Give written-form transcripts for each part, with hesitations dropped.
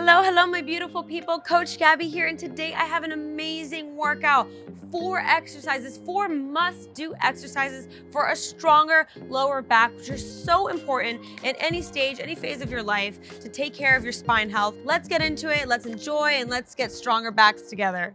Hello, hello, my beautiful people. Coach Gabby here, and today I have an amazing workout. 4 exercises, 4 must-do exercises for a stronger lower back, which are so important in any stage, any phase of your life to take care of your spine health. Let's get into it, let's enjoy, and let's get stronger backs together.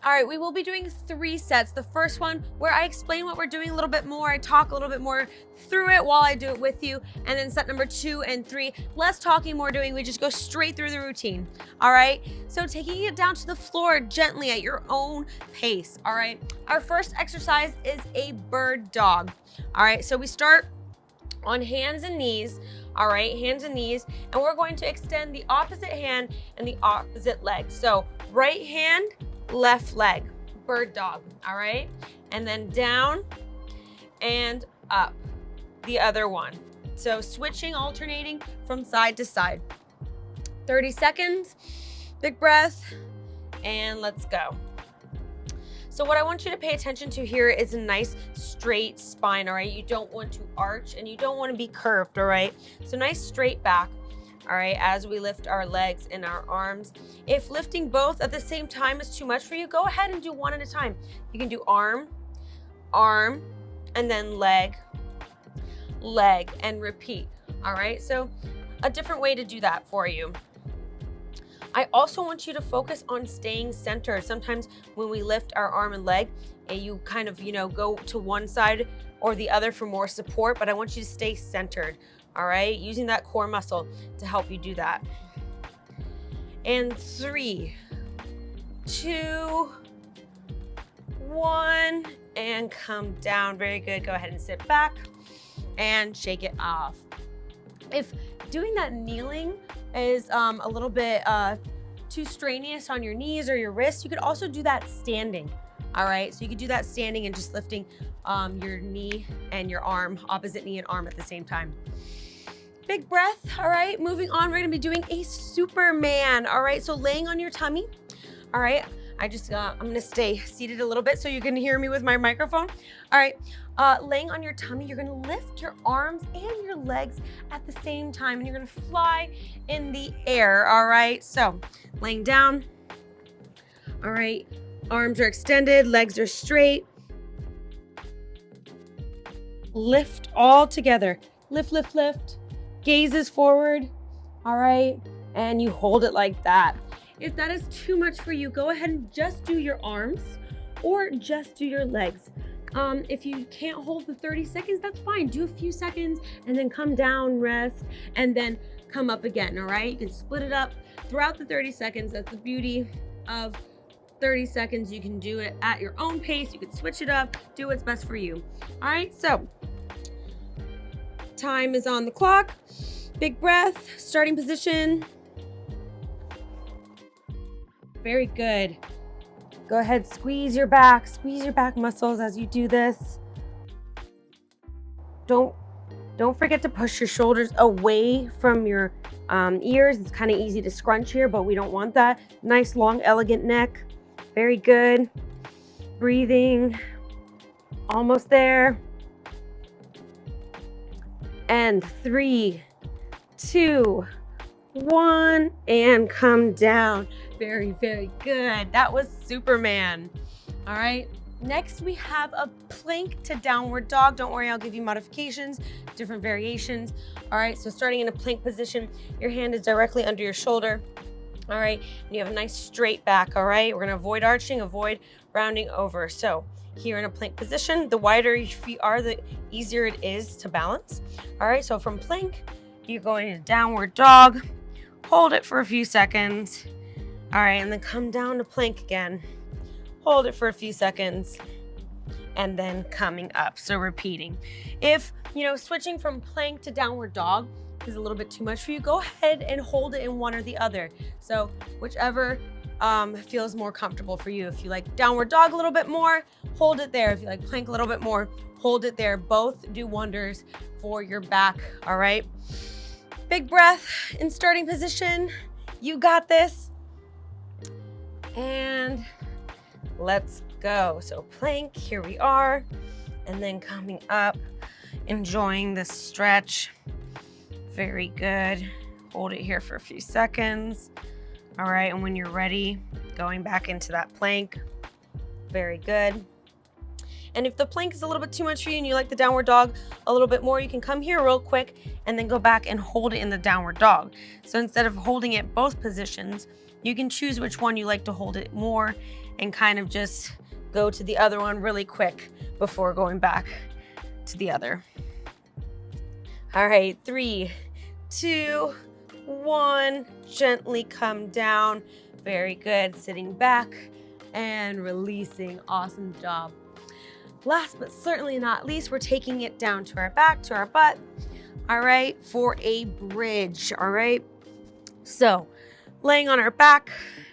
All right, we will be doing 3 sets. The first one where I explain what we're doing a little bit more, I talk a little bit more through it while I do it with you. And then set number 2 and 3, less talking, more doing. We just go straight through the routine. All right, so taking it down to the floor gently at your own pace. All right, our first exercise is a bird dog. All right, so we start on hands and knees. All right, hands and knees, and we're going to extend the opposite hand and the opposite leg. So right hand, left leg, bird dog. All right, and then down and up the other one. So switching, alternating from side to side. 30 seconds, big breath, and let's go. So what I want you to pay attention to here is a nice straight spine, all right? You don't want to arch and you don't want to be curved, all right? So nice straight back, all right, as we lift our legs and our arms. If lifting both at the same time is too much for you, go ahead and do one at a time. You can do arm, arm, and then leg, leg, and repeat, all right? So a different way to do that for you. I also want you to focus on staying centered. Sometimes when we lift our arm and leg, you kind of, go to one side or the other for more support, but I want you to stay centered, all right? Using that core muscle to help you do that. And 3, 2, 1, and come down. Very good. Go ahead and sit back and shake it off. If doing that kneeling is a little bit too strenuous on your knees or your wrists, you could also do that standing. All right, so you could do that standing and just lifting your knee and your arm, opposite knee and arm at the same time. Big breath. All right, moving on, we're gonna be doing a Superman. All right, so laying on your tummy. All right, I'm gonna stay seated a little bit so you can hear me with my microphone. All right, laying on your tummy, you're gonna lift your arms and your legs at the same time, and you're gonna fly in the air, all right? So, laying down, all right, arms are extended, legs are straight. Lift all together, lift, lift, lift, gazes forward, all right? And you hold it like that. If that is too much for you, go ahead and just do your arms or just do your legs. If you can't hold the 30 seconds, that's fine. Do a few seconds and then come down, rest, and then come up again, all right? You can split it up throughout the 30 seconds. That's the beauty of 30 seconds. You can do it at your own pace. You can switch it up, do what's best for you. All right, so time is on the clock. Big breath, starting position. Very good. Go ahead, squeeze your back muscles as you do this. Don't forget to push your shoulders away from your ears. It's kind of easy to scrunch here, but we don't want that. Nice, long, elegant neck. Very good. Breathing. Almost there. And 3, 2, 1, and come down. Very, very good. That was Superman. All right. Next, we have a plank to downward dog. Don't worry, I'll give you modifications, different variations. All right, so starting in a plank position, your hand is directly under your shoulder. All right, and you have a nice straight back. All right, we're gonna avoid arching, avoid rounding over. So here in a plank position, the wider your feet are, the easier it is to balance. All right, so from plank, you're going to downward dog. Hold it for a few seconds. All right, and then come down to plank again. Hold it for a few seconds, and then coming up. So repeating. If, switching from plank to downward dog is a little bit too much for you, go ahead and hold it in one or the other. So whichever feels more comfortable for you. If you like downward dog a little bit more, hold it there. If you like plank a little bit more, hold it there. Both do wonders for your back, all right? Big breath in starting position. You got this. And let's go. So plank, here we are. And then coming up, enjoying this stretch Very good. Hold it here for a few seconds. All right, and when you're ready, going back into that plank. Very good. And if the plank is a little bit too much for you and you like the downward dog a little bit more, you can come here real quick and then go back and hold it in the downward dog. So instead of holding it both positions, you can choose which one you like to hold it more and kind of just go to the other one really quick before going back to the other. All right, 3, 2, 1, gently come down. Very good, sitting back and releasing. Awesome job. Last but certainly not least, we're taking it down to our back, to our butt, all right, for a bridge, all right? So laying on our back,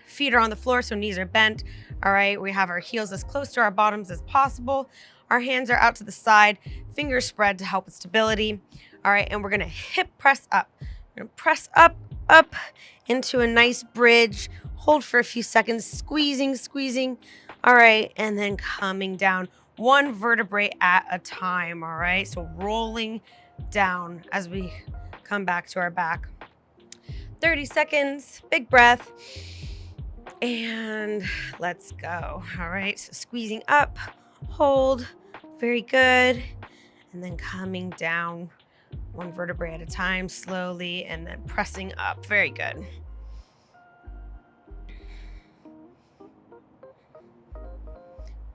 feet are on the floor, so knees are bent, all right? We have our heels as close to our bottoms as possible. Our hands are out to the side, fingers spread to help with stability, all right? And we're gonna hip press up. We're gonna press up, up into a nice bridge, hold for a few seconds, squeezing, all right? And then coming down, one vertebrae at a time, all right? So rolling down as we come back to our back. 30 seconds, big breath, and let's go, all right? So squeezing up, hold, very good, and then coming down, one vertebrae at a time, slowly, and then pressing up, very good.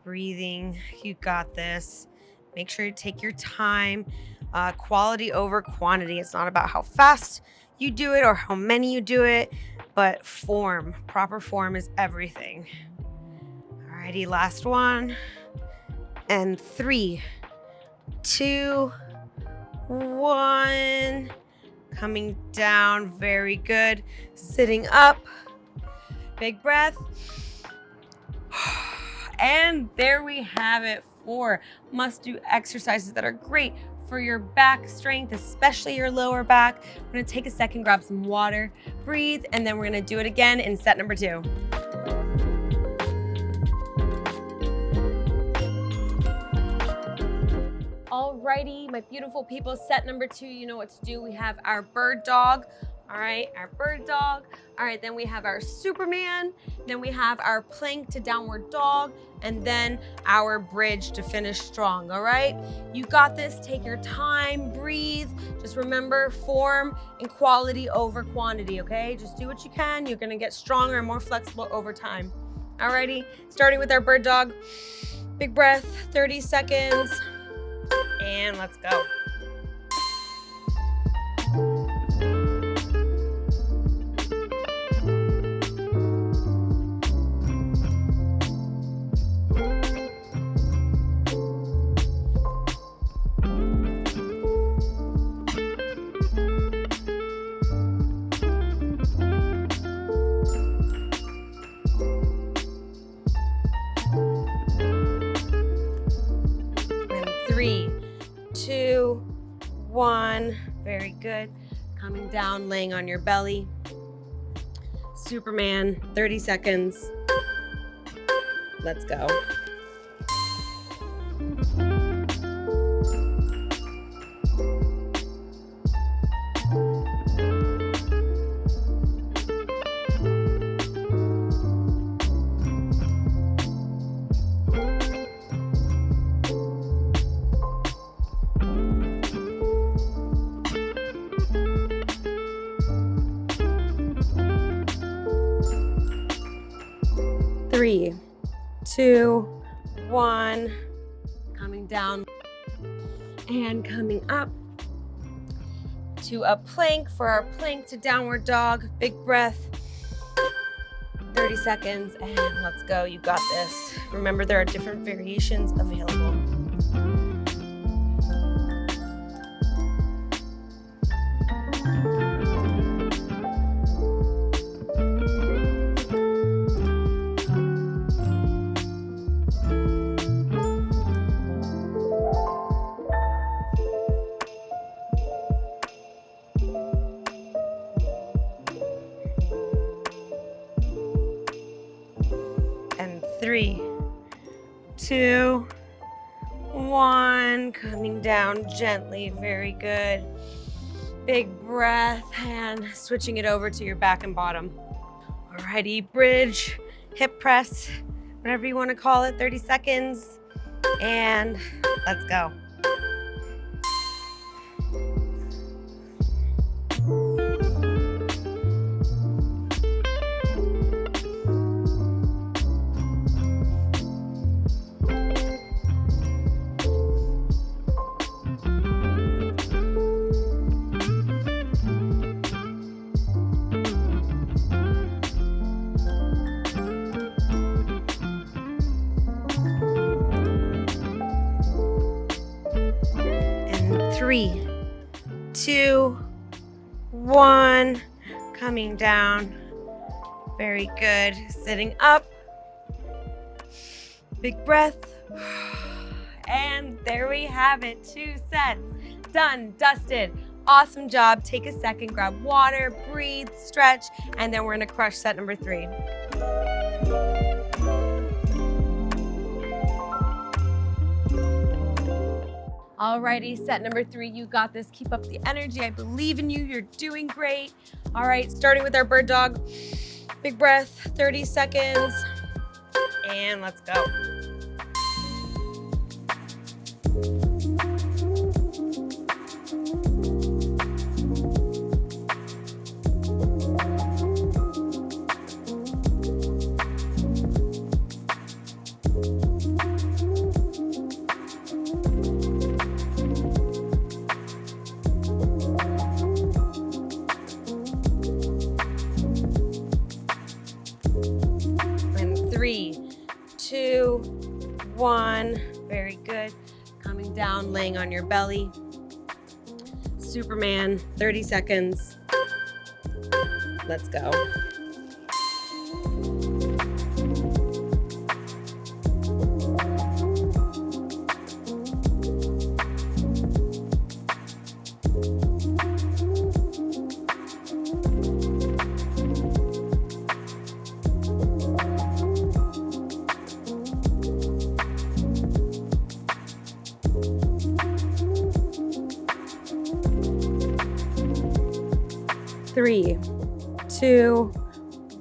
Breathing, you got this. Make sure you take your time. Quality over quantity. It's not about how fast you do it or how many you do it, but form. Proper form is everything. Alrighty, last one. And 3, 2, 1. Coming down, very good. Sitting up, big breath. And there we have it, 4 must-do exercises that are great for your back strength, especially your lower back. We're gonna take a second, grab some water, breathe, and then we're gonna do it again in set number 2. Alrighty, my beautiful people, set number 2, you know what to do. We have our bird dog. All right, our bird dog. All right, then we have our Superman. Then we have our plank to downward dog. And then our bridge to finish strong, all right? You got this, take your time, breathe. Just remember form and quality over quantity, okay? Just do what you can. You're gonna get stronger and more flexible over time. Alrighty, starting with our bird dog. Big breath, 30 seconds, and let's go. And 3, 2, 1. Very good. Coming down, laying on your belly. Superman, 30 seconds. Let's go. Three, 2, 1. Coming down and coming up to a plank for our plank to downward dog. Big breath. 30 seconds and let's go. You got this. Remember, there are different variations available. And 3, 2, 1. Coming down gently. Very good. Big breath and switching it over to your back and bottom. Alrighty, bridge, hip press, whatever you want to call it, 30 seconds. And let's go. And 3, 2, 1, coming down. Very good. Sitting up. Big breath. And there we have it. 2 sets. Done, dusted. Awesome job. Take a second, grab water, breathe, stretch, and then we're gonna crush set number 3. Alrighty, set number 3, you got this. Keep up the energy. I believe in you. You're doing great. All right, starting with our bird dog. Big breath, 30 seconds, and let's go. And 3, 2, 1. Very good. Coming down, laying on your belly. Superman, 30 seconds. Let's go. Three, 2,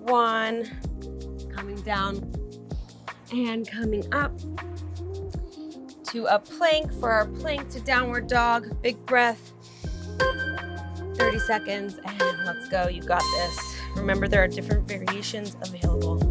1, coming down and coming up to a plank for our plank to downward dog. Big breath, 30 seconds, and let's go. You got this. Remember, there are different variations available.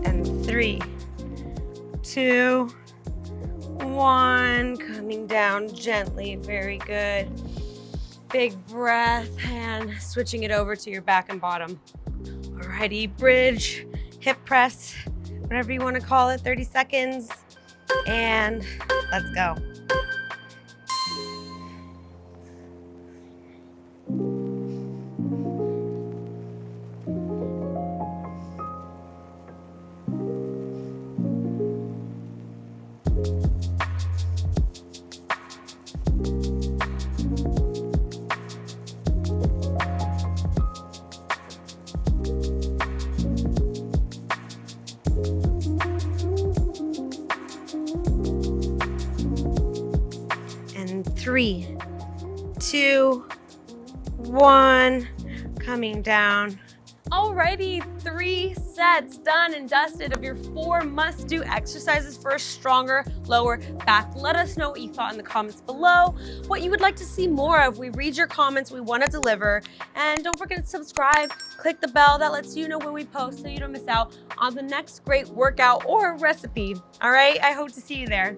And 3, 2, 1, coming down gently. Very good. Big breath and switching it over to your back and bottom. Alrighty, bridge, hip press, whatever you want to call it, 30 seconds. And let's go. And 3, 2, 1, coming down. Alrighty, 3 sets done and dusted of your 4 must-do exercises for a stronger lower back. Let us know what you thought in the comments below, what you would like to see more of. We read your comments, we want to deliver. And don't forget to subscribe, click the bell that lets you know when we post so you don't miss out on the next great workout or recipe. All right, I hope to see you there.